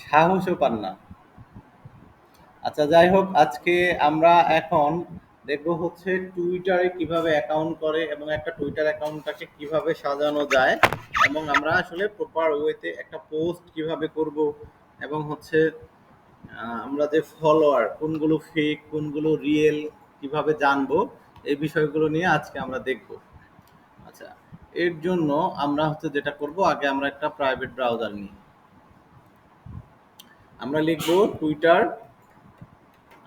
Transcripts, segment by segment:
সাহসও পান না। আচ্ছা, যাই হোক, আজকে আমরা এখন দেখব হচ্ছে টুইটারে কিভাবে অ্যাকাউন্ট করে এবং একটা টুইটার অ্যাকাউন্টটাকে কিভাবে সাজানো যায়, এবং আমরা আসলে প্রপার ওয়েতে একটা পোস্ট কিভাবে করব, এবং হচ্ছে আমরা যে ফলোয়ার কোনগুলো ফেক কোনগুলো রিয়েল কিভাবে জানবো, এই বিষয়গুলো নিয়ে আজকে আমরা দেখব। আচ্ছা, এর জন্য আমরা হচ্ছে যেটা করব, আগে আমরা একটা প্রাইভেট ব্রাউজার নিই। আমরা লিখব টুইটার।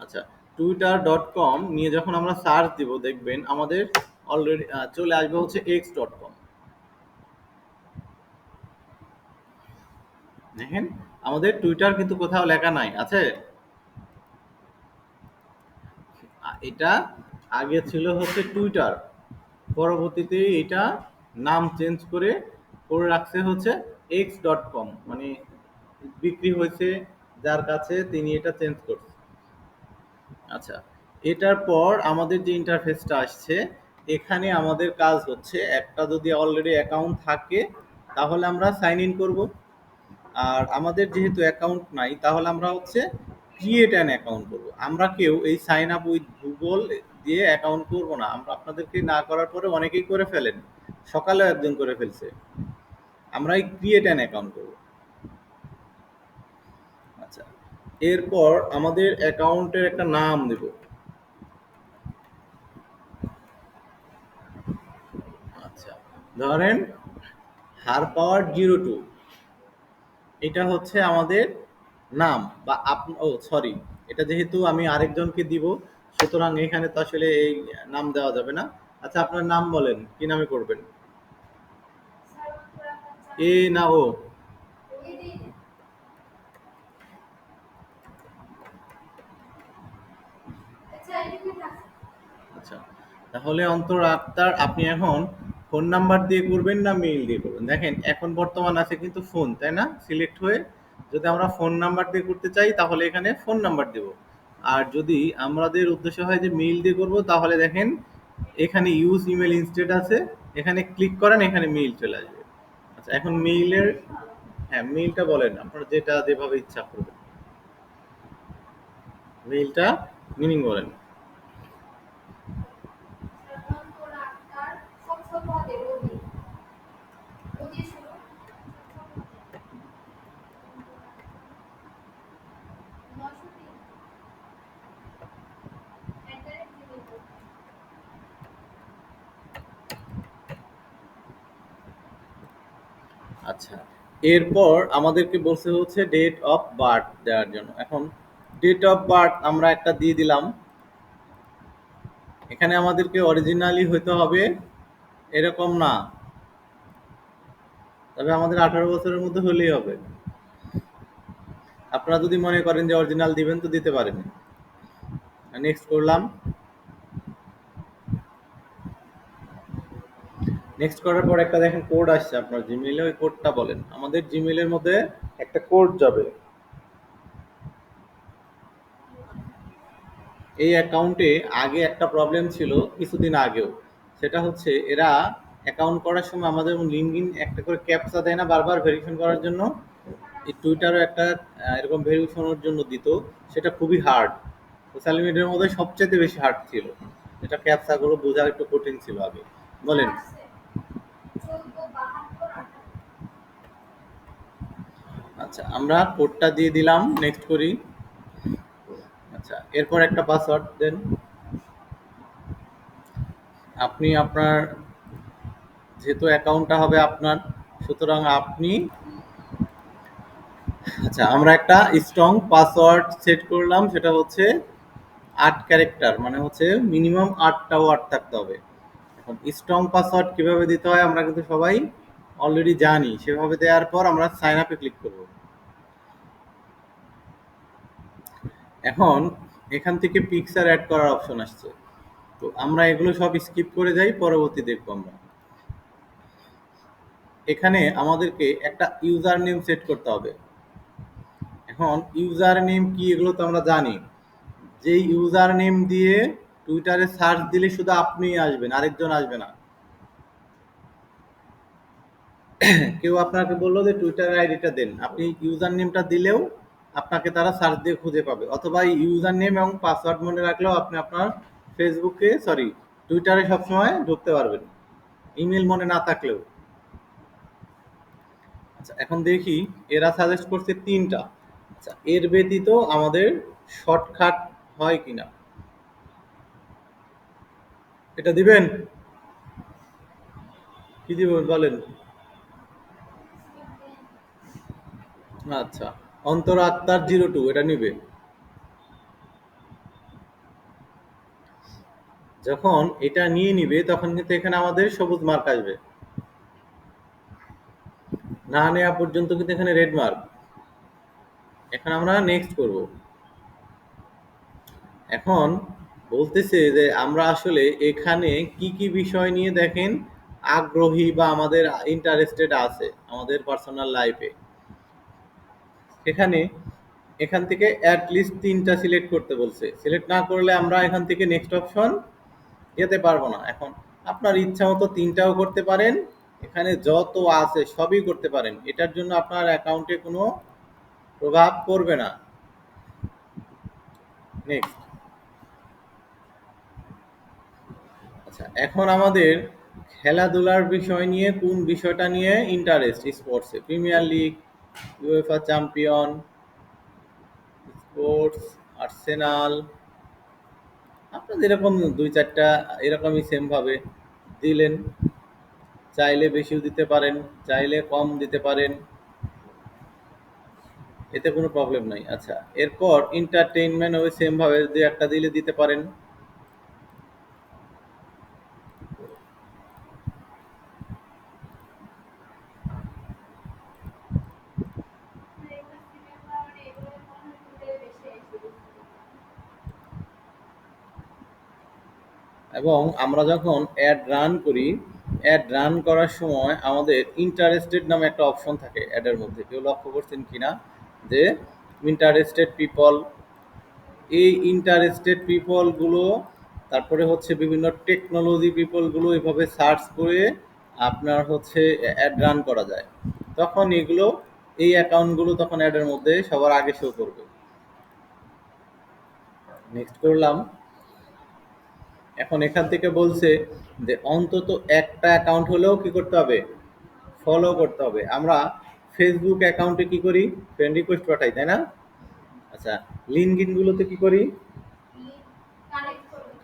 আচ্ছা, twitter.com নিয়ে যখন আমরা সার্চ দিব, দেখবেন আমাদের অলরেডি চলে আসবে হচ্ছে x.com। দেখেন, আমাদের টুইটার কিন্তু কোথাও লেখা নাই, আছে? এটা আগে ছিল হচ্ছে টুইটার, পরবর্তীতে এটা নাম চেঞ্জ করে করে রাখছে হচ্ছে x.com, মানে বিক্রি হয়েছে যার কাছে, তিনি এটা চেঞ্জ করছে। আচ্ছা, এটার পর আমাদের যে ইন্টারফেসটা আসছে, এখানে আমাদের কাজ হচ্ছে, একটা যদি অলরেডি অ্যাকাউন্ট থাকে তাহলে আমরা সাইন ইন করব, আর আমাদের যেহেতু অ্যাকাউন্ট নাই তাহলে আমরা হচ্ছে ক্রিয়েট অ্যান অ্যাকাউন্ট করব। আমরা কেউ এই সাইন আপ উইথ গুগল দিয়ে অ্যাকাউন্ট করব না, আমরা আপনাদেরকে না করার পরে অনেকেই করে ফেলেন, সকালেও একজন করে ফেলছে। আমরা এই ক্রিয়েট অ্যান অ্যাকাউন্ট করব। আচ্ছা, এরপর আমাদের অ্যাকাউন্টের একটা নাম দেব। আচ্ছা, ধরেন হার পাওয়ার 02, এটা হচ্ছে আমাদের নাম, বা ও সরি, এটা যেহেতু আমি আরেকজনকে দিব, সুতরাং এখানে তো আসলে এই নাম দেওয়া যাবে না। আচ্ছা, আপনার নাম বলেন, কি নামে করবেন? এ না ও? আচ্ছা, তাহলে অন্তর আক্তার, আপনি এখন ফোন নাম্বার দিয়ে করবেন না মেইল দিয়ে করবেন? দেখেন, এখন বর্তমান আছে কিন্তু ফোন, তাই না, সিলেক্ট হয়ে। যদি আমরা ফোন নাম্বার দিয়ে করতে চাই তাহলে এখানে ফোন নাম্বার দেব, আর যদি আমাদের উদ্দেশ্য হয় যে মেইল দিয়ে করব, তাহলে দেখেন এখানে ইউজ ইমেল ইনস্টেড আছে, এখানে ক্লিক করেন, এখানে মেইল চলে আসবে। আচ্ছা, এখন মেইলের, হ্যাঁ, মেইলটা বলেন, আপনার যেটা যেভাবে ইচ্ছা করবেন, মেইলটা মিনিং বলেন। আচ্ছা, এরপর আমাদেরকে বলছে হচ্ছে ডেট অফ বার্থ দেওয়ার জন্য। এখন ডেট অফ বার্থ আমরা একটা দিয়ে দিলাম। এখানে আমাদেরকে অরিজিনালি হইতে হবে এরকম না, তবে আমাদের 18 বছরের মধ্যে হলেই হবে। আপনারা যদি মনে করেন যে অরিজিনাল দিবেন তো দিতে পারেন। নেক্সট করলাম। নেক্সট করার পর একটা দেখেন কোড আসছে আপনার জিমেইলে, ওই কোডটা বলেন। আমাদের জিমেইলের মধ্যে একটা কোড যাবে। এই অ্যাকাউন্টে আগে একটা প্রবলেম ছিল কিছুদিন আগেও, সেটা হচ্ছে এরা অ্যাকাউন্ট করার সময় আমাদের লিঙ্কইন একটা করে ক্যাপচা দেয় না বারবার ভেরিফিকেশন করার জন্য, এই টুইটারও একটা এরকম ভেরিফিকেশনের জন্য দিত। সেটা খুবই হার্ড, সোশ্যাল মিডিয়ার মধ্যে সবচেয়ে বেশি হার্ড ছিল, এটা ক্যাপচাগুলো বোঝা একটু কঠিন ছিল আগে। বলেন। আচ্ছা, আমরা কোডটা দিয়ে দিলাম, নেক্সট করি। আচ্ছা, এরপর একটা পাসওয়ার্ড দেন। আপনি আপনার, যেহেতু অ্যাকাউন্টটা হবে আপনার, সুতরাং আপনি, আচ্ছা, আমরা একটা স্ট্রং পাসওয়ার্ড সেট করলাম, সেটা হচ্ছে 8 ক্যারেক্টার, মানে হচ্ছে মিনিমাম 8টা ওয়ার্ড থাকতে হবে। এখন স্ট্রং পাসওয়ার্ড কিভাবে দিতে হয় আমরা কিন্তু সবাই অলরেডি জানি, সেভাবে দেওয়ার পর আমরা সাইন আপে ক্লিক করব। এখন এখান থেকে পিকচার অ্যাড করার অপশন আসছে, তো আমরা এগুলো সব স্কিপ করে যাই, পরবর্তী দেখবো আমরা। এখানে আমাদেরকে একটা ইউজার নেম সেট করতে হবে। এখন ইউজার নেম কি এগুলো তো আমরা জানি, যে ইউজার নেম দিয়ে টুইটারে সার্চ দিলে শুধু আপনিই আসবেন, আরেকজন আসবে না। কেউ আপনাকে বললো যে টুইটার আইডিটা দেন, আপনি ইউজার নেমটা দিলেও আপনাকে তারা সার্চ দিয়ে খুঁজে পাবে, অথবা ইউজার নেম এবং পাসওয়ার্ড মনে রাখলেও আপনি আপনার ফেসবুকে সরি টুইটারে সবসময় ঢুকতে পারবেন, ইমেল মনে না থাকলেও। আচ্ছা, এখন দেখি এরা সাজেস্ট করছে 3টা। আচ্ছা, এর ব্যতীত আমাদের শর্টকাট হয় কিনা, এটা দিবেন? কি দিবেন বলেন? আচ্ছা, অন্তরাত্মার 02 এটা নিবে। যখন এটা নিয়ে নিবে তখন কিন্তু এখানে আমাদের সবুজ মার্ক আসবে, না নেওয়া পর্যন্ত কিন্তু এখানে রেড মার্ক। এখন আমরা নেক্সট করব। এখন বলতেছে যে আমরা আসলে এখানে কি কি বিষয় নিয়ে দেখেন আগ্রহী বা আমাদের ইন্টারেস্টেড আছে আমাদের পার্সোনাল লাইফে। এখানে এখান থেকে অ্যাটলিস্ট 3টা সিলেক্ট করতে বলছে, সিলেক্ট না করলে আমরা এখান থেকে নেক্সট অপশন যেতে পারবো না। এখন আপনার ইচ্ছা মতো 3টাও করতে পারেন, এখানে যত আছে সবই করতে পারেন, এটার জন্য আপনার অ্যাকাউন্টে কোনো প্রভাব পড়বে না। নেক্সট। আচ্ছা, এখন আমাদের খেলাধুলার বিষয় নিয়ে কোন বিষয়টা নিয়ে ইন্টারেস্ট, স্পোর্টসে premier league, UEFA champion, sports, Arsenal, আপনাদের এরকম 2-4টা এরকমই সেম ভাবে দিলেন, চাইলে বেশিও দিতে পারেন, চাইলে কম দিতে পারেন, এতে কোনো প্রবলেম নাই। আচ্ছা, এরপর এন্টারটেইনমেন্ট ওই সেম ভাবে 2-1টা দিলে দিতে পারেন। এবং আমরা যখন অ্যাড রান করি, অ্যাড রান করার সময় আমাদের ইন্টারেস্টেড নামে একটা অপশন থাকে অ্যাডের মধ্যে, কেউ লক্ষ্য করছেন কিনা যে ইন্টারেস্টেড পিপল, এই ইন্টারেস্টেড পিপলগুলো, তারপরে হচ্ছে বিভিন্ন টেকনোলজি পিপলগুলো এভাবে সার্চ করে আপনার হচ্ছে অ্যাড রান করা যায়, তখন এগুলো এই অ্যাকাউন্টগুলো তখন অ্যাডের মধ্যে সবার আগে শো করবে। নেক্সট করলাম। এখন এখান থেকে বলছে যে অন্তত একটা অ্যাকাউন্ট হলেও কি করতে হবে, ফলো করতে হবে। আমরা ফেসবুক অ্যাকাউন্টে কি করি, ফ্রেন্ড রিকোয়েস্ট পাঠাই, তাই না? আচ্ছা, লিঙ্কডইন গুলোতে কি করি,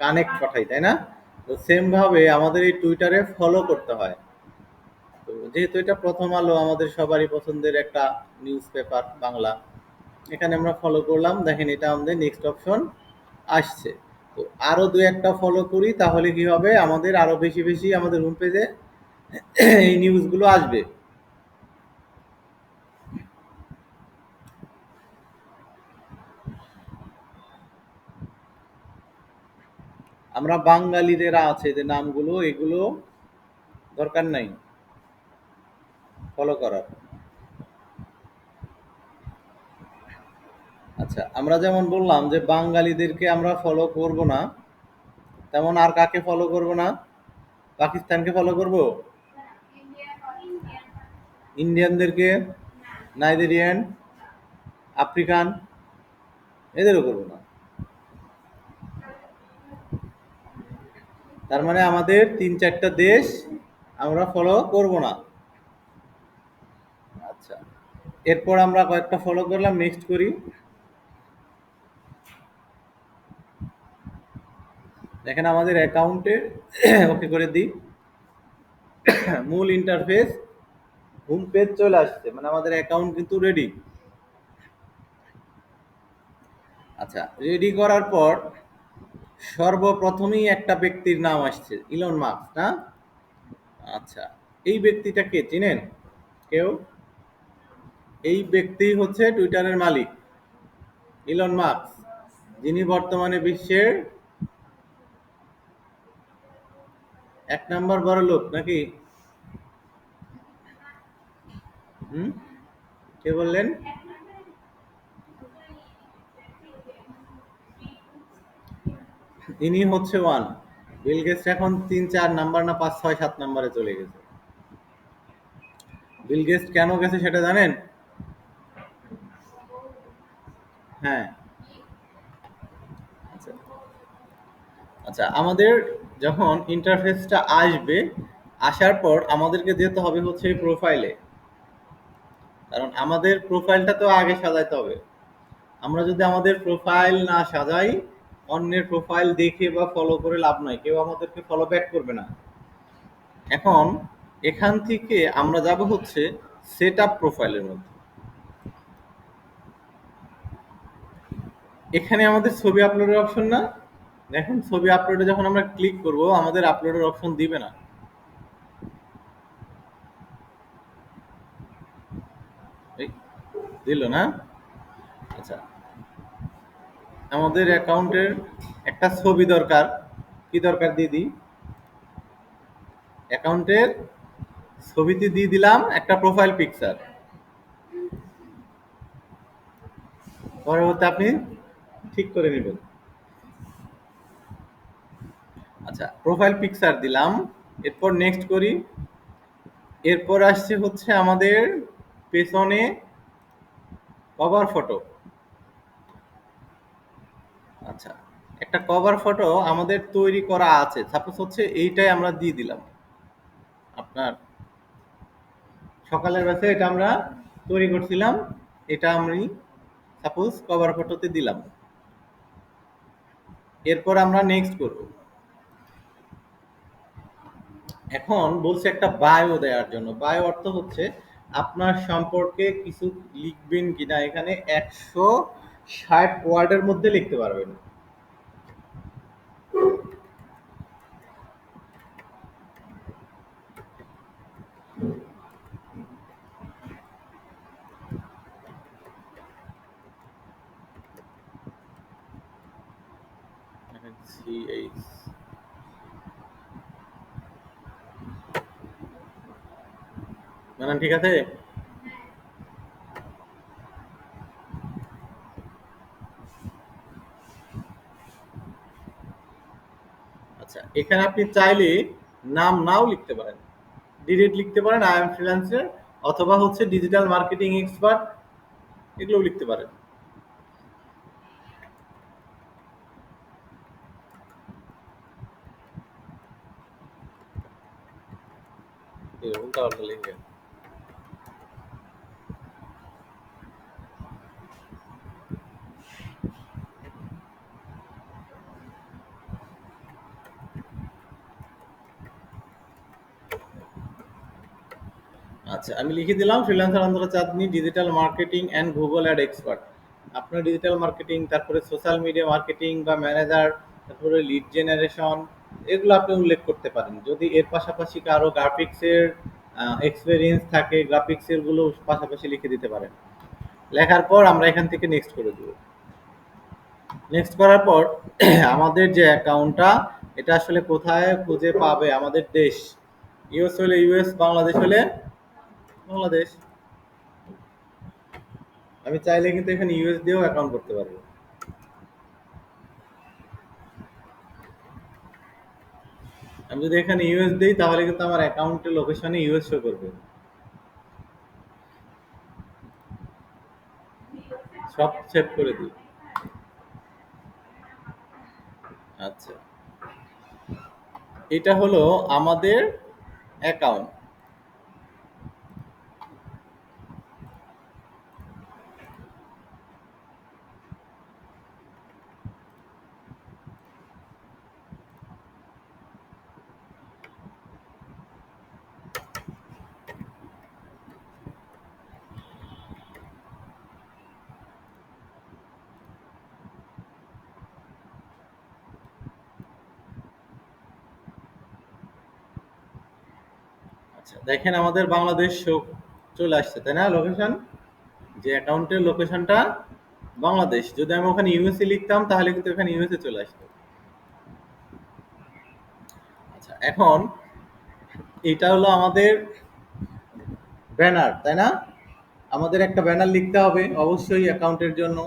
কানেক্ট পাঠাই, তাই না? তো সেম ভাবে আমাদের এই টুইটারে ফলো করতে হয়। তো যেহেতু এটা প্রথম আলো আমাদের সবারই পছন্দের একটা নিউজ পেপার বাংলা, এখানে আমরা ফলো করলাম, দেখেন এটা আমাদের নেক্সট অপশন আসছে। তো আরো 2-1টা ফলো করি, তাহলে কি হবে, আমাদের আরো বেশি বেশি আমাদের হোম পেজে এই নিউজগুলো আসবে। আমরা বাঙালিদের আছে যে নামগুলো, এগুলো দরকার নাই ফলো করার। আচ্ছা, আমরা যেমন বললাম যে বাঙালিদেরকে আমরা ফলো করব না, তেমন আর কাকে ফলো করব না, পাকিস্তানকে ফলো করব, ইন্ডিয়ানদেরকে, নাইজেরিয়ান, আফ্রিকান, এদেরও করব না। তার মানে আমাদের 3-4টা দেশ আমরা ফলো করব না। আচ্ছা, এরপর আমরা কয়েকটা ফলো করলাম, নেক্সট করি। দেখেন আমাদের অ্যাকাউন্টে ওকে করে দিই, মূল ইন্টারফেস হোম পেজ চলে আসছে, মানে আমাদের অ্যাকাউন্ট কিন্তু রেডি। আচ্ছা, রেডি করার পর সর্বপ্রথমেই একটা ব্যক্তির নাম আসছে, ইলন মাস্ক, না? আচ্ছা, এই ব্যক্তিটা কে চিনেন কেউ? এই ব্যক্তি হচ্ছে টুইটারের মালিক, ইলন মাস্ক, যিনি বর্তমানে বিশ্বের 1 নম্বর বড় লোক, নাকি? হুম, কে বললেন? ইনি হচ্ছে 1, বিল গেটস এখন 3-4 নাম্বার না 5-6-7 নাম্বারে চলে গেছে। বিল গেটস কেন গেছে সেটা জানেন? হ্যাঁ। আচ্ছা, আচ্ছা, আমাদের যখন ইন্টারফেসটা আসবে, আসার পর আমাদেরকে যেতে হবে হচ্ছে প্রোফাইলে। কারণ আমাদের প্রোফাইলটা তো আগে সাজাইতে হবে। আমরা যদি আমাদের প্রোফাইল না সাজাই, অন্যের প্রোফাইল দেখে বা ফলো করে লাভ নাই, কেউ আমাদেরকে ফলো ব্যাক করবে না। এখন এখান থেকে আমরা যাব হচ্ছে সেট আপ প্রোফাইলের মধ্যে। এখানে আমাদের ছবি আপলোডের অপশন না, দেখেন ছবি আপলোডে যখন আমরা ক্লিক করব আমাদের আপলোডের অপশন দিবে না। এই, দিল না। আচ্ছা, আমাদের অ্যাকাউন্টের একটা ছবি দরকার। কি দরকার দিদি? অ্যাকাউন্টের ছবিতে দিয়ে দিলাম একটা প্রোফাইল পিকচার। পরবর্তী আপনি ঠিক করে নেবেন। আচ্ছা, প্রোফাইল পিকচার দিলাম। এরপর নেক্সট করি। এরপর আসছে হচ্ছে আমাদের পেছনে কভার ফটো। আচ্ছা, একটা কভার ফটো আমাদের তৈরি করা আছে, সাপোজ হচ্ছে এইটাই আমরা দিয়ে দিলাম। আপনার সকালের ব্যাচে এটা আমরা তৈরি করছিলাম, এটা আমি সাপোজ কভার ফটোতে দিলাম। এরপর আমরা নেক্সট করব। এখন বলছে একটা বায়ো দেওয়ার জন্য। বায়ো অর্থ হচ্ছে আপনার সম্পর্কে কিছু লিখবেন কিনা। এখানে 160 ওয়ার্ডের মধ্যে লিখতে পারবেন। মানে ঠিক আছে। আচ্ছা, এখানে আপনি চাইলে নাম নাও লিখতে পারেন, ডিরেক্ট লিখতে পারেন আই এম ফ্রিল্যান্সার, অথবা হচ্ছে ডিজিটাল মার্কেটিং এক্সপার্ট, এগুলো লিখতে পারেন। উল্টা পাল্টা লিখবেন। আচ্ছা, আমি লিখে দিলাম freelancer Antara Chandni, digital marketing and Google ad expert. আপনার ডিজিটাল মার্কেটিং, তারপরে সোশ্যাল মিডিয়া মার্কেটিং বা ম্যানেজার, তারপরে লিড জেনারেশন, এগুলো আপনি উল্লেখ করতে পারেন। যদি এর পাশাপাশি কারো গ্রাফিক্সের এক্সপেরিয়েন্স থাকে, গ্রাফিক্সের গুলো পাশাপাশি লিখে দিতে পারেন। লেখার পর আমরা এখান থেকে নেক্সট করে দেব। নেক্সট করার পর আমাদের যে অ্যাকাউন্টটা, এটা আসলে কোথায় খুঁজে পাবে? আমাদের দেশ ইউএস হলে ইউএস, বাংলাদেশ হলে বাংলাদেশ। আমি চাইলে কিন্তু এখানে ইউএস দিয়েও অ্যাকাউন্ট করতে পারবো। আমি যদি এখানে ইউএস দিই তাহলে কিন্তু আমার অ্যাকাউন্টের লোকেশনে ইউএস শো করবে। সব সেভ করে দিই। আচ্ছা, এটা হলো আমাদের অ্যাকাউন্ট। আচ্ছা, দেখেন আমাদের বাংলাদেশ শো চলে আসছে, তাই না? লোকেশন, যে অ্যাকাউন্টের লোকেশনটা বাংলাদেশ। যদি আমি ওখানে ইউএসএ লিখতাম তাহলে কিন্তু এখানে ইউএসএ চলে আসতো। আচ্ছা, এখন এটা হলো আমাদের ব্যানার, তাই না? আমাদের একটা ব্যানার লিখতে হবে অবশ্যই অ্যাকাউন্টের জন্য।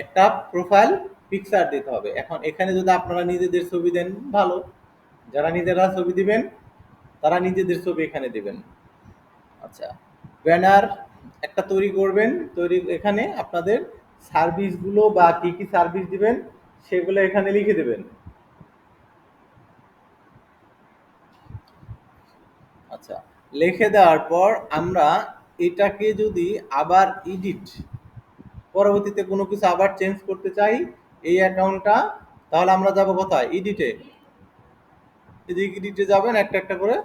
একটা প্রোফাইল পিকচার দিতে হবে। এখন এখানে যদি আপনারা নিজেদের ছবি দেন ভালো, যারা নিজেরা ছবি দিবেন তারা নিজেদের ছবি এখানে দিবেন। আচ্ছা, ব্যানার একটা তৈরি করবেন। তৈরি এখানে আপনাদের সার্ভিসগুলো বা কি কি সার্ভিস দিবেন সেগুলো এখানে লিখে দেবেন। আচ্ছা, লিখে দেওয়ার পর আমরা এটাকে যদি আবার এডিট, পরবর্তীতে কোনো কিছু আবার চেঞ্জ করতে চাই এই অ্যাকাউন্টটা, তাহলে আমরা যাব কোথায়? এডিটে। এদিকে এডিটে যাবেন, একটা একটা করে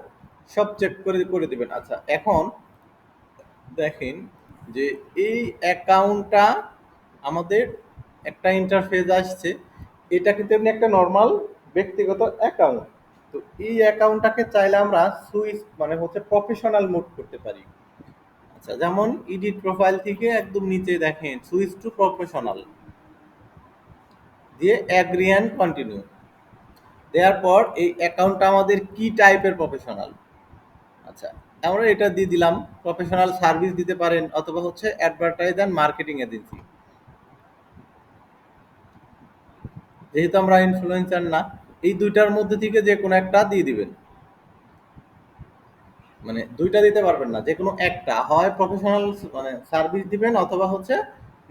সব চেক করে করে দিবেন। আচ্ছা, এখন দেখেন যে এই অ্যাকাউন্টটা আমাদের একটা ইন্টারফেস আসছে। এটা কিন্তু এমনি একটা নর্মাল ব্যক্তিগত অ্যাকাউন্ট। তো এই অ্যাকাউন্টটাকে চাইলে আমরা সুইচ মানে হচ্ছে প্রফেশনাল মোড করতে পারি। আচ্ছা, যেমন এডিট প্রোফাইল থেকে একদম নিচে দেখেন সুইচ টু প্রফেশনাল দিয়ে অ্যাগ্রি অ্যান্ড কন্টিনিউ দেওয়ার পর এই অ্যাকাউন্টটা আমাদের কি টাইপের প্রফেশনাল। আচ্ছা, আমরা এটা দিয়ে দিলাম। প্রফেশনাল সার্ভিস দিতে পারেন অথবা হচ্ছে অ্যাডভার্টাইজ অ্যান্ড মার্কেটিং এজেন্সি। যেহেতু আমরা ইনফ্লুয়েন্সার না, এই দুইটার মধ্যে থেকে যে কোনো একটা দিয়ে দিবেন। মানে দুইটা দিতে পারবেন না, যে কোনো একটা, হয় প্রফেশনাল মানে সার্ভিস দিবেন অথবা হচ্ছে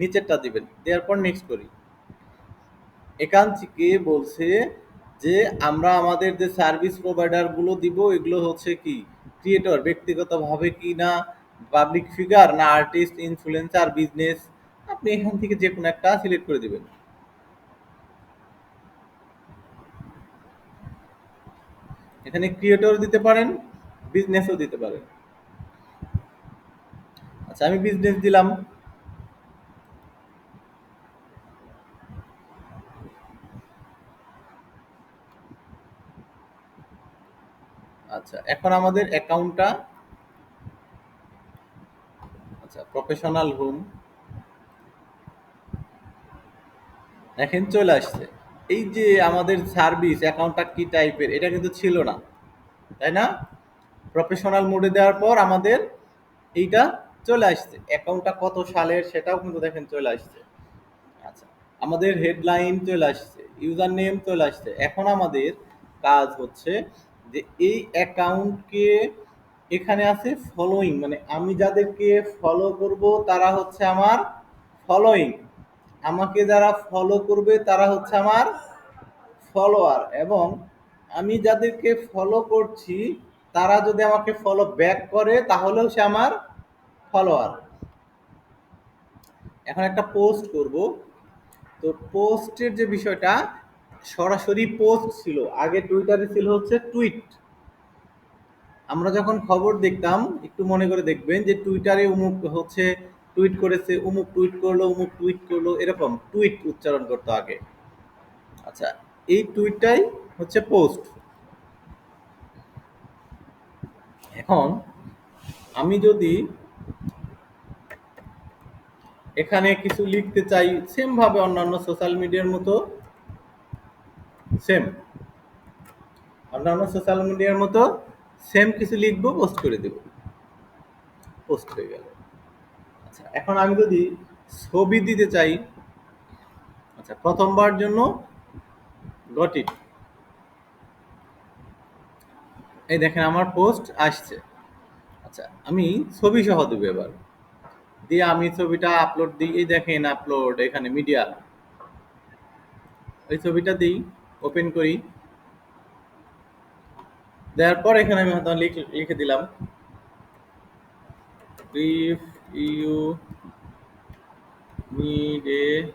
নিচেরটা দিবেন। দেওয়ার পর নেক্সট করি। এখান থেকে বলছে যে আমরা আমাদের যে সার্ভিস প্রোভাইডার গুলো দিব এগুলো হচ্ছে কি ক্রিয়েটর ব্যক্তিগতভাবে কি না, পাবলিক ফিগার না, আর্টিস্ট, ইনফ্লুয়েন্সার, বিজনেস। আপনি এখান থেকে যে কোনো একটা সিলেক্ট করে দিবেন। এখানে ক্রিয়েটর দিতে পারেন, বিজনেসও দিতে পারেন। আচ্ছা, আমি বিজনেস দিলাম। আচ্ছা, এখন আমাদের অ্যাকাউন্টটা, আচ্ছা প্রফেশনাল হোম দেখেন চলে আসছে। এই যে আমাদের সার্ভিস অ্যাকাউন্টটা কি টাইপের এটা কিন্তু ছিল না, তাই না? প্রফেশনাল মোডে দেওয়ার পর আমাদের এইটা চলে আসছে। অ্যাকাউন্টটা কত সালের সেটাও কিন্তু দেখেন চলে আসছে। আচ্ছা, আমাদের হেডলাইন চলে আসছে, ইউজার নেম চলে আসছে। এখন আমাদের কাজ হচ্ছে যে এই অ্যাকাউন্টকে, এখানে আছে ফলোইং, মানে আমি যাদেরকে ফলো করব তারা হচ্ছে আমার ফলোইং, আমাকে যারা ফলো করবে তারা হচ্ছে আমার ফলোয়ার, এবং আমি যাদেরকে ফলো করছি তারা যদি আমাকে ফলো ব্যাক করে তাহলেও সে আমার ফলোয়ার। এখন একটা পোস্ট করব। তো পোস্টের যে বিষয়টা, সরাসরি পোস্ট ছিল, আগে টুইটারে ছিল হচ্ছে টুইট। আমরা যখন খবর দেখতাম একটু মনে করে দেখবেন যে টুইটারে উমুক হচ্ছে টুইট করেছে, উমুক টুইট করলো, উমুক টুইট করলো, এরকম টুইট উচ্চারণ করতো আগে। আচ্ছা, এই টুইটটাই হচ্ছে পোস্ট। এখন আমি যদি এখানে কিছু লিখতে চাই সেম ভাবে অন্যান্য সোশ্যাল মিডিয়ার মতো, সেম অন্যান্য সোশ্যাল মিডিয়ার মতো সেম কিছু লিখবো, পোস্ট করে দেব, পোস্ট হয়ে গেল। আচ্ছা, এখন আমি যদি ছবি দিতে চাই, আচ্ছা প্রথমবার জন্য গট ইট, এই দেখেন আমার পোস্ট আসছে। আচ্ছা, আমি ছবি সহ দেবো এবার। দিয়ে আমি ছবিটা আপলোড দিই, এই দেখেন আপলোড, এখানে মিডিয়া, ওই ছবিটা দিই, ওপেন করি। দেওয়ার পর এখানে আমি হয়তো লিখে দিলাম if you need a,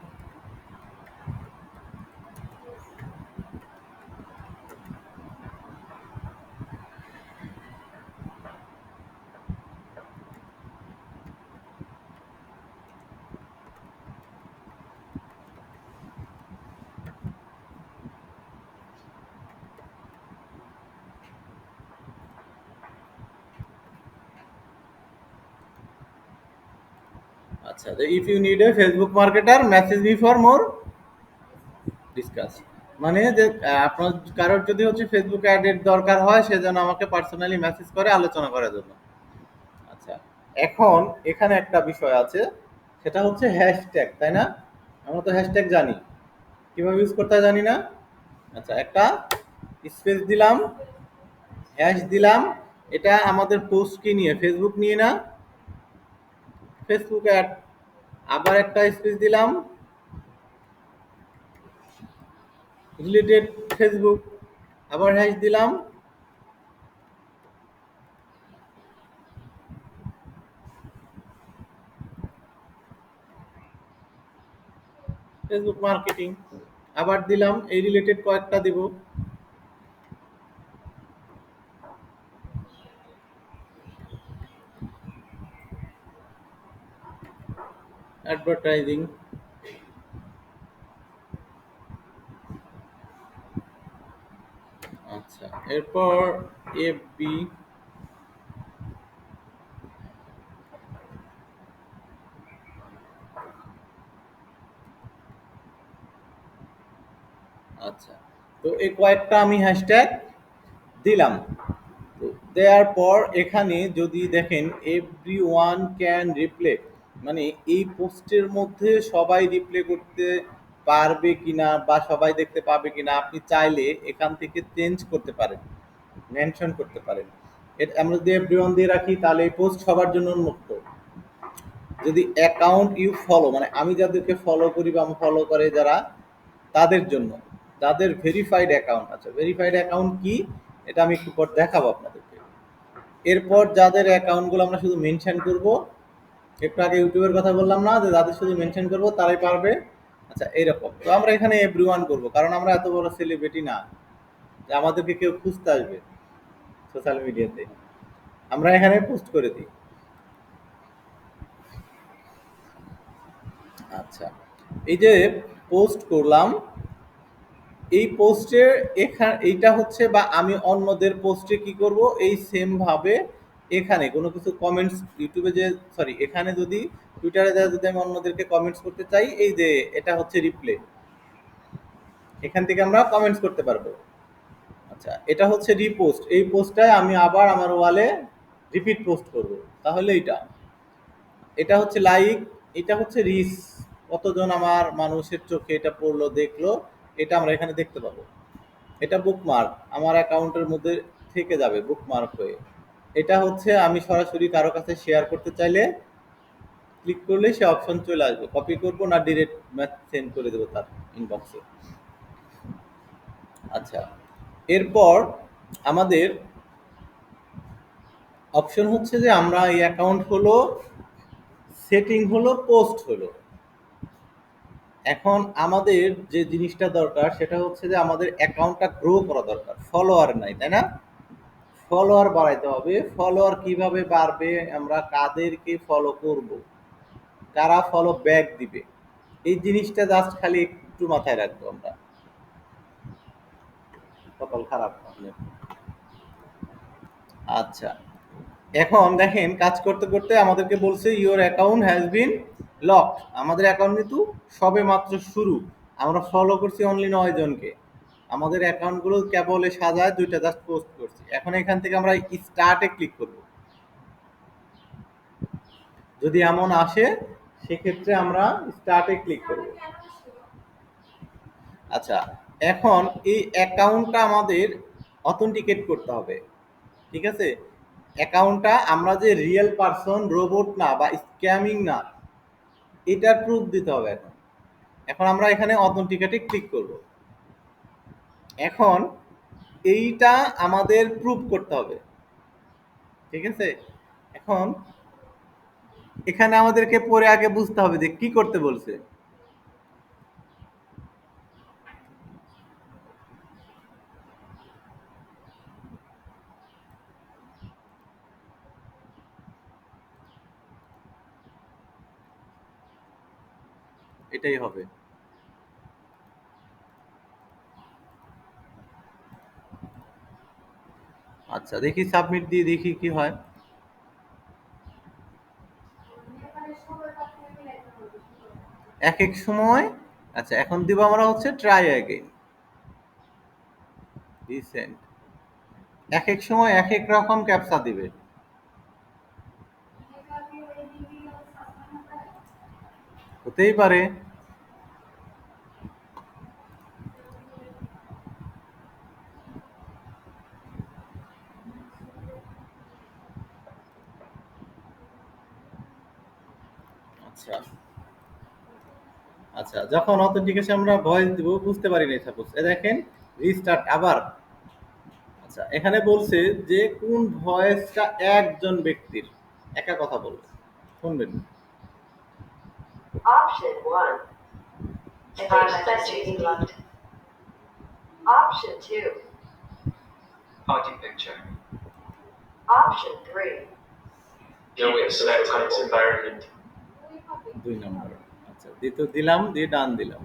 আচ্ছা if you need a Facebook marketer message me for more discuss, মানে যে আপনার কারোর যদি হচ্ছে ফেসবুক অ্যাডের দরকার হয় সে যেন আমাকে পার্সোনালি মেসেজ করে আলোচনা করার জন্য। আচ্ছা, এখন এখানে একটা বিষয় আছে, সেটা হচ্ছে হ্যাশট্যাগ, তাই না? আমরা তো হ্যাশট্যাগ জানি, কিভাবে ইউজ করতে হয় জানি না। আচ্ছা, একটা স্পেস দিলাম, হ্যাশ দিলাম। এটা আমাদের পোস্ট কি নিয়ে? ফেসবুক নিয়ে না? Facebook ad. আবার একটা স্পেস দিলাম, রিলেটেড ফেসবুক, আবার হ্যাশ দিলাম, ফেসবুক মার্কেটিং, আবার দিলাম এই রিলেটেড কয়েকটা দিব, অ্যাডভার্টাইজিং, আচ্ছা এরপর এফবি, আচ্ছা তো এই কয়েকটা আমি হ্যাশট্যাগ দিলাম। তো দেওয়ার পর এখানে যদি দেখেন এভরি ওয়ান ক্যান রিপ্লে, মানে এই পোস্টের মধ্যে সবাই রিপ্লে করতে পারবে কিনা বা সবাই দেখতে পাবে কিনা আপনি চাইলে এখান থেকে চেঞ্জ করতে পারেন, মেনশন করতে পারেন। এটা আমরা যদি এভরি ওয়ান দিয়ে রাখি তাহলে এই পোস্ট সবার জন্য উন্মুক্ত। যদি অ্যাকাউন্ট ইউ ফলো, মানে আমি যাদেরকে ফলো করি বা ফলো করে যারা, তাদের জন্য, যাদের ভেরিফাইড অ্যাকাউন্ট আছে। ভেরিফাইড অ্যাকাউন্ট কি এটা আমি একটু পর দেখাবো আপনাদেরকে। এরপর যাদের অ্যাকাউন্টগুলো আমরা শুধু মেনশন করব, একটু আগে ইউটিউবের কথা বললাম না যে যাদের শুধু মেনশন করব তারাই পারবে। আচ্ছা এইরকম তো আমরা এখানে এভরিওয়ান করব, কারণ আমরা এত বড় সেলিব্রিটি না যে আমাদেরকে কেউ খুঁজতে আসবে সোশ্যাল মিডিয়াতে। আমরা এখানে পোস্ট করে দিই। আচ্ছা এই যে পোস্ট করলাম, এই পোস্টের এইটা হচ্ছে, বা আমি অন্যদের পোস্টে কি করব, এই সেম ভাবে এখানে কোনো কিছু কমেন্টস ইউটিউবে যে, সরি এখানে যদি টুইটারে যদি আমি অন্যদেরকে কমেন্টস করতে চাই, এই যে এটা হচ্ছে রিপ্লে, এখান থেকে আমরা কমেন্টস করতে পারবো। আচ্ছা এটা হচ্ছে রিপোস্ট, এই পোস্টটায় আমি আবার আমার ওয়ালে রিপিট পোস্ট করব, তাহলে এটা, এটা হচ্ছে লাইক, এটা হচ্ছে রিচ, কতজন আমার মানুষের চোখে এটা পড়লো দেখলো, এটা আমরা এখানে দেখতে পাবো। এটা বুকমার্ক, আমার অ্যাকাউন্টের মধ্যে থেকে যাবে বুকমার্ক হয়ে। এটা হচ্ছে আমি সরাসরি কারো কাছে শেয়ার করতে চাইলে ক্লিক করলে সে অপশন চলে আসবে, কপি করব না ডিরেক্ট মেসেজ সেন্ড করে দেবো তার ইনবক্সে। আচ্ছা এরপর আমাদের অপশন হচ্ছে যে আমরা এই অ্যাকাউন্ট হলো, সেটিং হলো, পোস্ট হলো। এখন আমাদের যে জিনিসটা দরকার সেটা হচ্ছে যে আমাদের অ্যাকাউন্টটা গ্রো করা দরকার, ফলোয়ার নাই তাই না? ফলোয়ার বাড়াইতে হবে। ফলোয়ার কিভাবে বাড়বে, আমরা কাদেরকে ফলো করব, কারা ফলো ব্যাক দিবে, এই জিনিসটা জাস্ট খালি একটু মাথায় রাখবো আমরা। কপাল খারাপ আপনার। আচ্ছা এখন দেখেন কাজ করতে করতে আমাদেরকে বলছে your account has been locked. আমাদের অ্যাকাউন্ট কিন্তু সবে মাত্র শুরু, আমরা ফলো করছি অনলি 9 জনকে, আমাদের অ্যাকাউন্টগুলো কেবল সাজায় দুইটা জাস্ট পোস্ট করছি। এখন এখান থেকে আমরা স্টার্টে ক্লিক করব, যদি এমন আসে সেক্ষেত্রে আমরা স্টার্টে ক্লিক করব। আচ্ছা এখন এই অ্যাকাউন্টটা আমাদের অথেন্টিকেট করতে হবে, ঠিক আছে? অ্যাকাউন্টটা আমরা যে রিয়েল পারসন, রোবট না বা স্ক্যামিং না, এটার প্রুফ দিতে হবে। এখন এখন আমরা এখানে অথেন্টিকেটে ক্লিক করব। এখন এইটা আমাদের প্রুফ করতে হবে, ঠিক আছে? এখন এখানে আমাদেরকে পরে আগে বুঝতে হবে যে কি করতে বলছে। এটাই হবে। আচ্ছা দেখি সাবমিট দিয়ে দেখি কি হয়। এক এক সময়, আচ্ছা এখন দিব আমরা হচ্ছে ট্রাই অ্যাগেইন রিসেন্ট, এক এক সময় এক এক রকম ক্যাপচা দিবে। হতেই পারে। আচ্ছা আচ্ছা, যখন অথেন্টিকেশন আমরা ভয়েস দিব বুঝতে পারি নাই সাপোজ দেখেন রিস্টার্ট আবার। আচ্ছা, এখানে বলছে যে কোন ভয়েসটা একজন ব্যক্তির একা কথা বলবে, শুনবেন। Option 1. Speech England. Option 2. Party picture. Option 3. Human selected environment. 2 নম্বর। আচ্ছা, দ্বিতীয় দিলাম, দিয়ে ডান দিলাম।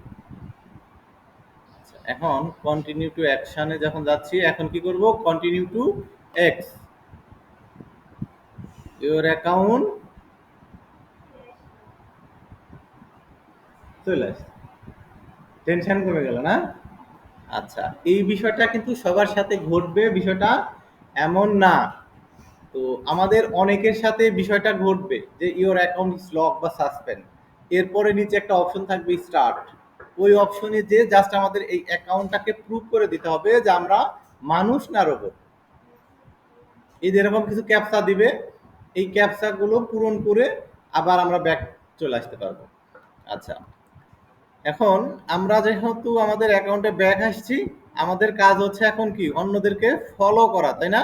আচ্ছা, এখন কন্টিনিউ টু অ্যাকশনে যখন যাচ্ছি, এখন কি করব? Continue to x. Your account চলে আসছে। টেনশন কমে গেল না? আচ্ছা, এই বিষয়টা কিন্তু সবার সাথে ঘটবে বিষয়টা এমন না। তো আমাদের অনেকের সাথে বিষয়টা ঘটবে যে ইওর অ্যাকাউন্ট ইজ লক বা সাসপেন্ড, এরপরে নিচে একটা অপশন থাকবে স্টার্ট। ওই অপশনে যে জাস্ট আমাদের এই অ্যাকাউন্টটাকে প্রুভ করে দিতে হবে যে আমরা মানুষ না রোবট। এই যে এরকম কিছু ক্যাপচা দিবে, এই ক্যাপচাগুলো পূরণ করে আবার আমরা ব্যাক চলে আসতে পারবো। আচ্ছা, এখন আমরা যেহেতু আমাদের অ্যাকাউন্টে ব্যাক আসছি, আমাদের কাজ হচ্ছে এখন কি অন্যদেরকে ফলো করা, তাই না?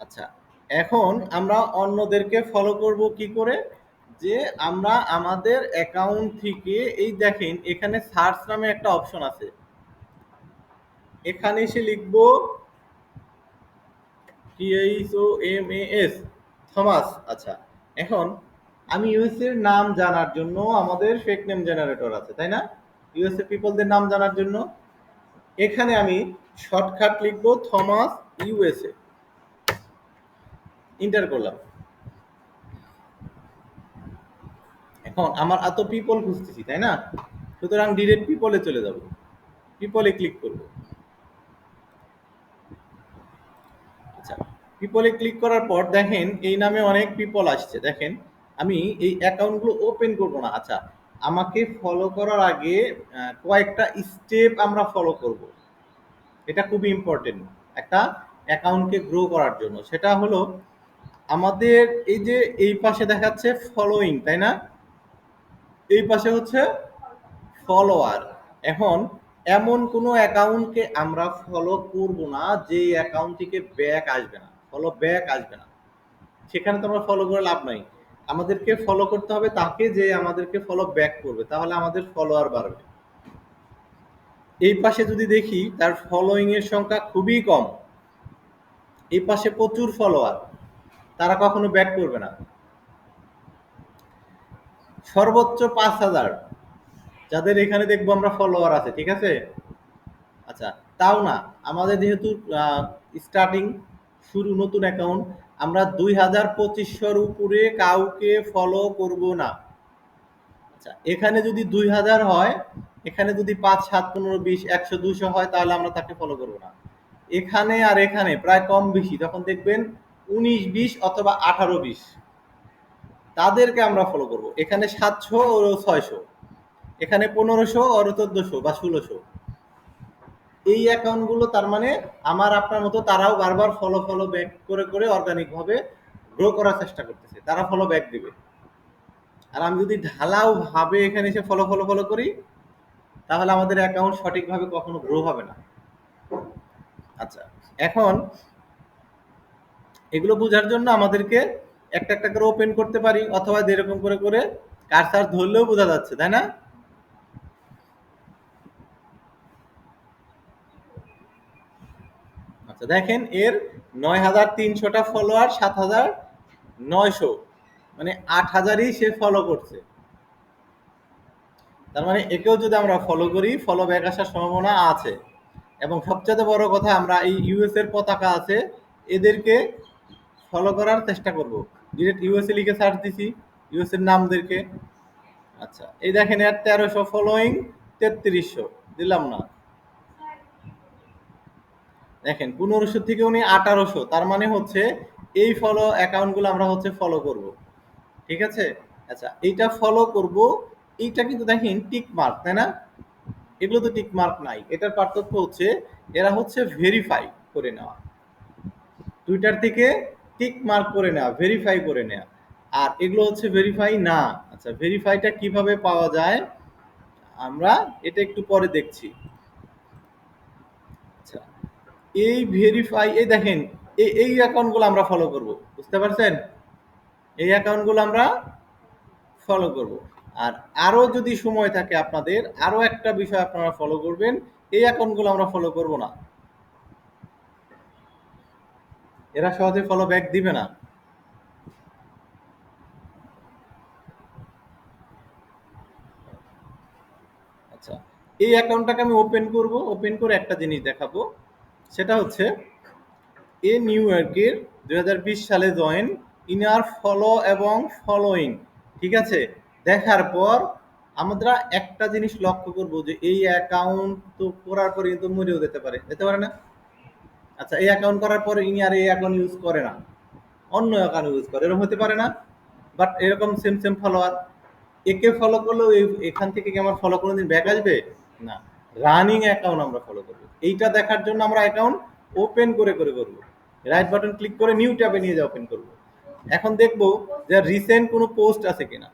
আচ্ছা, এখন আমরা অন্যদেরকে ফলো করব কি করে? যে আমরা আমাদের অ্যাকাউন্ট থেকে এই দেখেন এখানে সার্চ নামে একটা অপশন আছে, এখানে এসে লিখবো THOMAS, থমাস। আচ্ছা, এখন আমি ইউএসএ এর নাম জানার জন্য আমাদের ফেক নেম জেনারেটর আছে, তাই না? ইউএসএ পিপলদের নাম জানার জন্য এখানে আমি শর্টকাট লিখবো থমাস ইউএসএ, এন্টার করলাম। এখন আমার এত পিপল খুঁজতেছি, তাই না? সুতরাং ডিরেক্ট পিপলে চলে যাব, পিপলে ক্লিক করব। আচ্ছা, পিপলে ক্লিক করার পর দেখেন এই নামে অনেক পিপল আসছে। দেখেন আমি এই অ্যাকাউন্টগুলো ওপেন করব না। আচ্ছা, আমাকে ফলো করার আগে কয়েকটা স্টেপ আমরা ফলো করব, এটা খুবই ইম্পর্টেন্ট একটা অ্যাকাউন্টকে গ্রো করার জন্য। সেটা হলো আমাদের এই যে এই পাশে দেখাচ্ছে ফলোইং, তাই না? এই পাশে হচ্ছে ফলোয়ার। এখন এমন কোনো অ্যাকাউন্টকে আমরা ফলো করব না যে অ্যাকাউন্ট থেকে ব্যাক আসবে না, ফলো ব্যাক আসবে না। সেখানে তো আমরা ফলো করে লাভ নাই। আমাদেরকে ফলো করতে হবে তাকে যে আমাদেরকে ফলো ব্যাক করবে, তাহলে আমাদের ফলোয়ার বাড়বে। এই পাশে যদি দেখি তার ফলোইং এর সংখ্যা খুবই কম, এই পাশে প্রচুর ফলোয়ার, তারা কখনো ব্যাক করবে না। সর্বোচ্চ 5,000 যাদের এখানে দেখবো আমরা ফলোয়ার আছে, ঠিক আছে? আচ্ছা, তাও না, আমাদের যেহেতু স্টার্টিং শুরু নতুন অ্যাকাউন্ট, আমরা 2,2500-র উপরে কাউকে ফলো করব না। আচ্ছা, এখানে যদি 2,000 হয়, এখানে যদি 5, 7, 15, 20, 100, 200 হয়, তাহলে আমরা তাকে ফলো করব না। এখানে আর এখানে প্রায় কম বেশি তখন দেখবেন 19, 20 অথবা 18, 20 তাদেরকে আমরা ফলো করব। এখানে 700 ও 600, এখানে 1500 আর 1400 বা 1600। এই অ্যাকাউন্টগুলো তার মানে আমার আপনার মতো তারাও বারবার ফলো ফলো ব্যাক করে করে অর্গানিকভাবে গ্রো করার চেষ্টা করতেছে, তারা ফলো ব্যাক দিবে। আর আমি যদি ঢালাও ভাবে এখানে এসে ফলো ফলো ফলো করি, তাহলে আমাদের অ্যাকাউন্ট সঠিকভাবে কখনো গ্রো হবে না। আচ্ছা, এখন এগুলো বোঝার জন্য আমাদেরকে একটা একটা করে ওপেন করতে পারি, অথবা যেরকম করে করে কারসার ধরলেও বোঝা যাচ্ছে, তাই না? আচ্ছা, দেখেন এর 9,300টা ফলোয়ার, 7,900, মানে 8,000ই সে ফলো করছে। তার মানে একেও যদি আমরা ফলো করি, ফলো ব্যাক আসার সম্ভাবনা আছে। এবং সবচেয়ে বড় কথা, আমরা এই ইউএস এর পতাকা আছে, এদেরকে ফলো করার চেষ্টা করব। ডিরেক্ট ইউএসএ লিখে সার্চ দিছি ইউএস এর নামদেরকে। আচ্ছা, এই দেখেন এর 1300 ফলোইং, 3300 দিলাম না। দেখেন 1500 থেকে উনি 1800, তার মানে হচ্ছে এই ফলো অ্যাকাউন্টগুলো আমরা হচ্ছে ফলো করব, ঠিক আছে? আচ্ছা, এইটা ফলো করব, এইটা কিন্তু দেখেন টিক মার্ক, তাই না? এগুলো তো টিক মার্ক নাই। এটার পার্থক্য হচ্ছে এরা হচ্ছে ভেরিফাই করে নেওয়া। টুইটার থেকে টিক মার্ক করে নেওয়া, ভেরিফাই করে নেওয়া। আর এগুলো হচ্ছে ভেরিফাই না। আচ্ছা, ভেরিফাইটা কিভাবে পাওয়া যায় আমরা এটা একটু পরে দেখছি। আচ্ছা, এই ভেরিফাই, এই দেখেন এই অ্যাকাউন্টগুলো আমরা ফলো করব, বুঝতে পারছেন? এই অ্যাকাউন্টগুলো আমরা ফলো করব। আর আরো যদি সময় থাকে আপনাদের, আরো একটা বিষয় আপনারা ফলো করবেন, এই অ্যাকাউন্টগুলো আমরা ফলো করব না, এরা সহজে ফলো ব্যাক দিবে না। আচ্ছা, এই অ্যাকাউন্টটাকে আমি ওপেন করব, ওপেন করে একটা জিনিস দেখাবো, সেটা হচ্ছে এ নিউ ইয়র্কের 2020 সালে জয়েন, ইনার ফলো এবং ফলোইং, ঠিক আছে? দেখার পর আমরা একটা জিনিস লক্ষ্য করব যে এই অ্যাকাউন্ট তো করার পরে কিন্তু মরেও যেতে পারে, যেতে পারে না? আচ্ছা, এই অ্যাকাউন্ট করার পরে ইনি আর এই অ্যাকাউন্ট ইউজ করে না, অন্য অ্যাকাউন্ট ইউজ করে, এরকম হতে পারে না? বাট এরকম সেম সেম ফলোয়ার, একে ফলো করলেও এখান থেকে কি আমার ফলো কোনোদিন ব্যাক আসবে না? রানিং অ্যাকাউন্ট আমরা ফলো করবো, এইটা দেখার জন্য আমরা অ্যাকাউন্ট ওপেন করে করে করবো, রাইট বাটন ক্লিক করে নিউ ট্যাবে নিয়ে যা ওপেন করবো। এখন দেখবো যে রিসেন্ট কোনো পোস্ট আছে কিনা।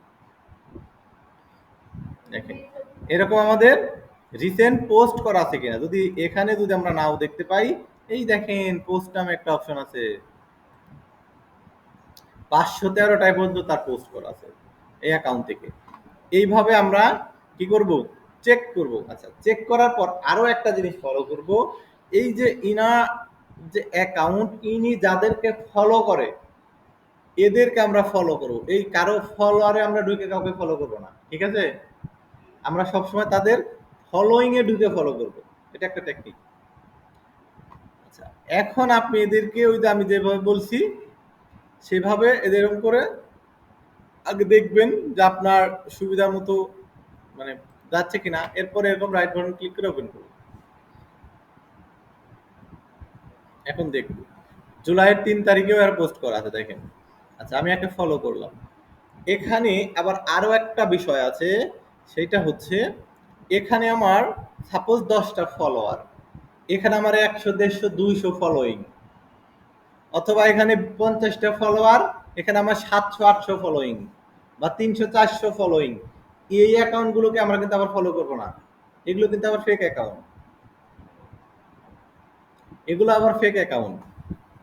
দেখেন এরকম আমাদের রিসেন্ট পোস্ট করা আছে কিনা, যদি এখানে যদি আমরা নাও দেখতে পাই, এই দেখেন পোস্ট নামে একটা অপশন আছে, 513টায় পর্যন্ত তার পোস্ট করা আছে এই অ্যাকাউন্ট থেকে। এইভাবে আমরা কি করব, চেক করব। আচ্ছা, চেক করার পর আরো একটা জিনিস ফলো করব, এই যে ইনা যে অ্যাকাউন্ট, ইনি যাদেরকে ফলো করে এদেরকে আমরা ফলো করব, এই কারো ফলোয়ারে আমরা ঢুকে কাউকে ফলো করব না, ঠিক আছে? আমরা সবসময় তাদের ফলোইং এ ঢুকে ফলো করব, এটা একটা টেকনিক। আচ্ছা, এখন আপনি এদেরকে ওই যে আমি যেভাবে বলছি সেভাবে এদের এরকম করে আগে দেখবেন যে আপনার সুবিধা মতো মানে যাচ্ছে কিনা, এরপরে এরকম রাইট বাটন ক্লিক করে ওপেন করুন। এখন দেখব জুলাইয়ের 3 তারিখেও আর পোস্ট করা আছে, দেখেন। আচ্ছা, আমি একটা ফলো করলাম। এখানে আবার আরো একটা বিষয় আছে, সেটা হচ্ছে এখানে আমার সাপোজ 10টা ফলোয়ার, এখানে আমার 100, 150, 200 ফলোইং, অথবা এখানে 50টা ফলোয়ার, এখানে আমার 700, 800 ফলোইং, বা 300, 400 ফলোইং। এই অ্যাকাউন্টগুলোকে আমরা কিন্তু আবার ফলো করবো না, এগুলো কিন্তু আবার ফেক অ্যাকাউন্ট, এগুলো আবার ফেক অ্যাকাউন্ট।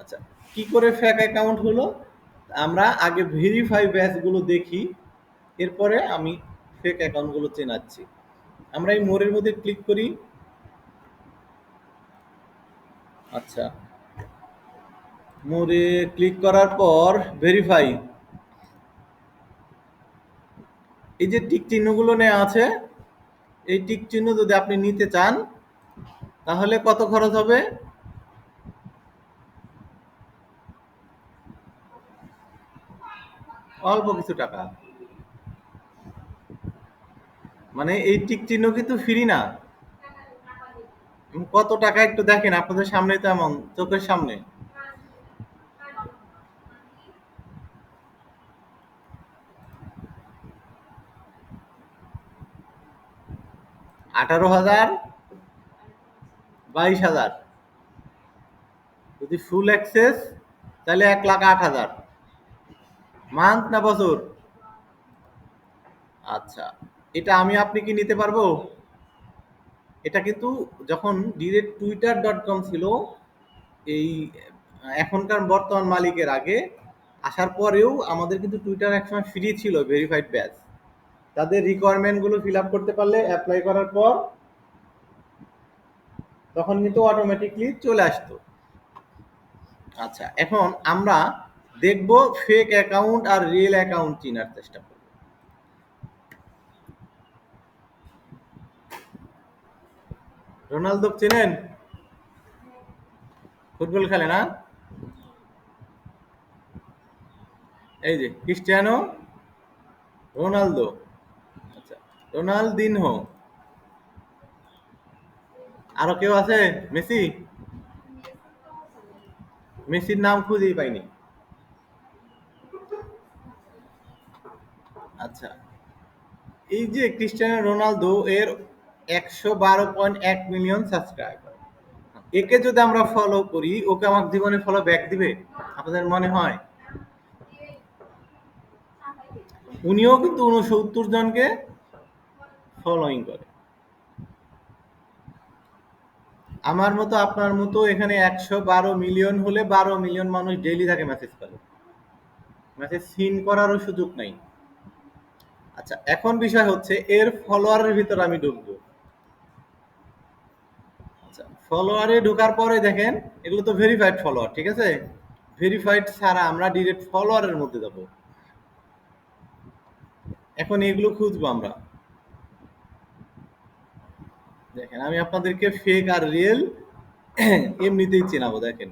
আচ্ছা, কি করে ফেক অ্যাকাউন্ট হলো, আমরা আগে ভেরিফাই ব্যাচগুলো দেখি, এরপরে আমি ফেক অ্যাকাউন্টগুলো চেনাচ্ছি। আমরা এই মোড়ের মধ্যে ক্লিক করি। আচ্ছা, মোড়ে ক্লিক করার পর ভেরিফাই, এই যে টিক চিহ্নগুলো নেওয়া আছে, এই টিক চিহ্ন যদি আপনি নিতে চান তাহলে কত খরচ হবে? অল্প কিছু টাকা, মানে এই টিক চিহ্ন কিন্তু ফ্রি না। কত টাকা একটু দেখেন, আপনাদের সামনে তো, এমন চোখের সামনে। 18,000, 22,000, যদি ফুল অ্যাক্সেস তাহলে 1,08,000। মান্থ না বছর? আচ্ছা, এটা আমি আপনি কি নিতে পারবো? এটা কিন্তু যখন ডিরেক্ট twitter.com ছিল, এই এখনকার বর্তমান মালিকের আগে আসার পরেও আমাদের কিন্তু টুইটার একসময় ফ্রি ছিল, ভেরিফাইড ব্যাচ। তাদের রিকোয়ারমেন্টগুলো ফিল আপ করতে পারলে, অ্যাপ্লাই করার পর তখন কিন্তু অটোমেটিকলি চলে আসতো। আচ্ছা, এখন আমরা দেখব ফেক অ্যাকাউন্ট আর রিয়েল অ্যাকাউন্ট চেনার চেষ্টা করব। রোনালদো চেনেন? ফুটবল খেলে না? এই যে ক্রিস্টিয়ানো রোনালদো, আচ্ছা রোনালদিনহো, আরো কেউ আছে? মেসি, মেসির নাম খুঁজেই পাইনি। আচ্ছা, এই যে ক্রিস্টিয়ানো রোনালদো, এর 112.1 মিলিয়ন সাবস্ক্রাইবার। একে যদি আমরা ফলো করি, ওকে আমার জীবনে ফলো ব্যাক দিবে আপনাদের মনে হয়? উনিও কিন্তু 69 জনকে ফলোইং করে। আমার মতো আপনার মতো এখানে 112 মিলিয়ন হলে 12 মিলিয়ন মানুষ ডেইলি তাকে মেসেজ করে। মেসেজ সিন করারও সুযোগ নাই। আচ্ছা, এখন বিষয় হচ্ছে এর ফলোয়ারের ভিতর আমি ঢুকবো। আচ্ছা, ফলোয়ারে ঢোকার পরে দেখেন এগুলো তো ভেরিফাইড ফলোয়ার, ঠিক আছে? ভেরিফাইড ছাড়া আমরা ডিরেক্ট ফলোয়ারের মধ্যে যাব। এখন এগুলো খুঁজবো আমরা। দেখেন আমি আপনাদেরকে ফেক আর রিয়েল এমনিতেই চেনাবো। দেখেন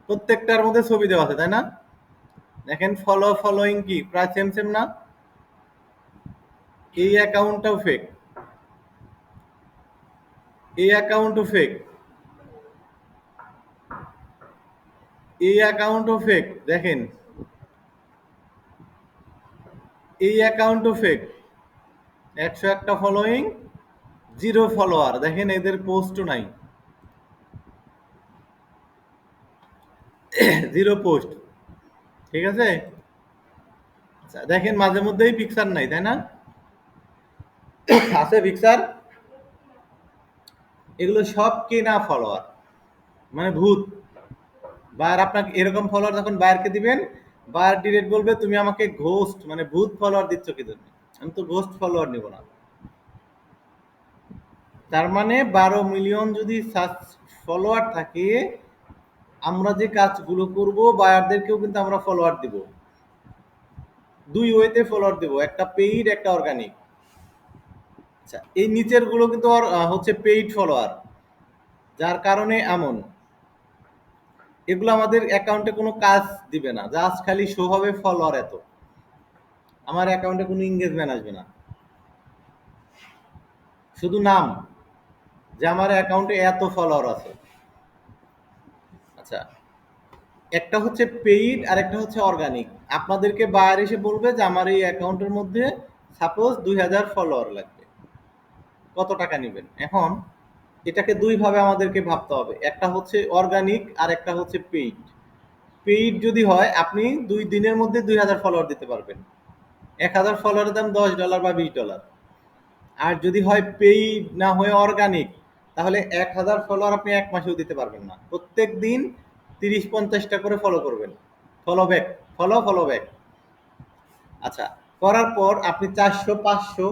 প্রত্যেকটার মধ্যে ছবি দেওয়া আছে, তাই না? দেখেন ফলোইং কি প্রায় সেম সেম না? এই অ্যাকাউন্টটাও ফেক, এই অ্যাকাউন্টও ফেক, এই অ্যাকাউন্টও ফেক। দেখেন এই অ্যাকাউন্টও ফেক। 101টা ফলোইং, 0 ফলোয়ার। দেখেন এদের পোস্টও নাই, 0 পোস্ট, ঠিক আছে? আচ্ছা, দেখেন মাঝে মধ্যেই পিকচার নাই, তাই না? আছে পিকচার। এগুলো সব কেনা ফলোয়ার, মানে ভূত। বায়ার আপনাকে এরকম ফলোয়ার যখন বায়ারকে দিবেন, বায়ার ডিরেক্ট বলবে তুমি আমাকে ঘোস্ট মানে ভূত ফলোয়ার দিচ্ছ কি জন্য? আমি তো ঘোস্ট ফলোয়ার নিব না। তার মানে 12 মিলিয়ন যদি ফলোয়ার থাকে, আমরা যে কাজগুলো করব বায়ারদেরকেও কিন্তু আমরা ফলোয়ার দিব। দুই ওয়েতে ফলোয়ার দেব, একটা পেইড একটা অর্গানিক। আচ্ছা, এই নিচের গুলো কিন্তু হচ্ছে পেইড ফলোয়ার, যার কারণে এমন এগুলো আমাদের অ্যাকাউন্টে কোনো কাজ দিবে না, জাস্ট খালি শো হবে ফলোয়ার এত। আমার অ্যাকাউন্টে কোনো এঙ্গেজমেন্ট আসবে না, শুধু নাম যে আমার অ্যাকাউন্টে এত ফলোয়ার আছে। আচ্ছা, একটা হচ্ছে পেইড আর একটা হচ্ছে অর্গানিক। আপনাদেরকে বায়ার এসে বলবে যে আমার এই অ্যাকাউন্টের মধ্যে সাপোজ 2000 ফলোয়ার লাগবে, কত টাকা নেবেন? এখন এটাকে দুই ভাবে আমাদেরকে ভাবতে হবে, একটা হচ্ছে অর্গানিক আর একটা হচ্ছে পেইড। পেইড যদি হয় আপনি 2 দিনের মধ্যে 2000 ফলোয়ার দিতে পারবেন, 1000 ফলোয়ারের দাম $10 বা $20। আর যদি হয় পেইড না হয়ে অর্গানিক, তাহলে 1000 ফলোয়ার আপনি এক মাসেও দিতে পারবেন না। প্রত্যেক দিন 30-50টা করে ফলো করবেন, ফলো ব্যাক, ফলো ব্যাক। আচ্ছা, করার পর আপনি 400-500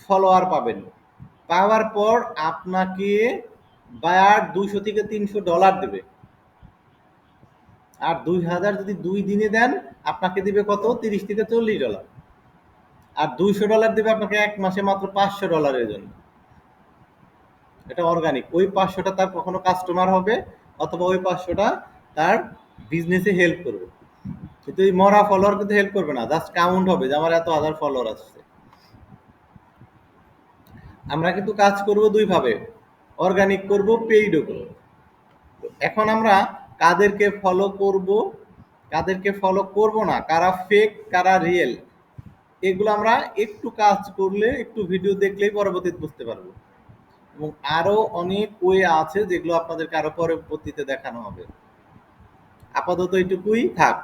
ফলোয়ার পাবেন। পাওয়ার পর আপনাকে বায়ার $200-300 দেবে। আর 2000 যদি 2 দিনে দেন, আপনাকে দিবে কত? $30-40। আর $200 দেবে আপনাকে এক মাসে মাত্র $500 জন্য। এটা অর্গানিক। ওই 500টা তার কখনো কাস্টমার হবে, অথবা ওই 500টা তার বিজনেসে হেল্প করবে। কিন্তু এই মরা ফলোয়ার কিন্তু হেল্প করবে না, জাস্ট কাউন্ট হবে যে আমার এত হাজার ফলোয়ার আসছে। আমরা কিন্তু কাজ করব দুই ভাবে, অর্গানিক করব, পেইডও করব। এখন আমরা কাদেরকে ফলো করব, কাদেরকে ফলো করব না, কারা ফেক কারা রিয়েল, এগুলো আমরা একটু কাজ করলে, একটু ভিডিও দেখলেই পরবর্তীতে বুঝতে পারবো। এবং আরো অনেক ওয়ে আছে যেগুলো আপনাদেরকে আরো পরবর্তীতে দেখানো হবে। আপাতত এটুকুই থাক।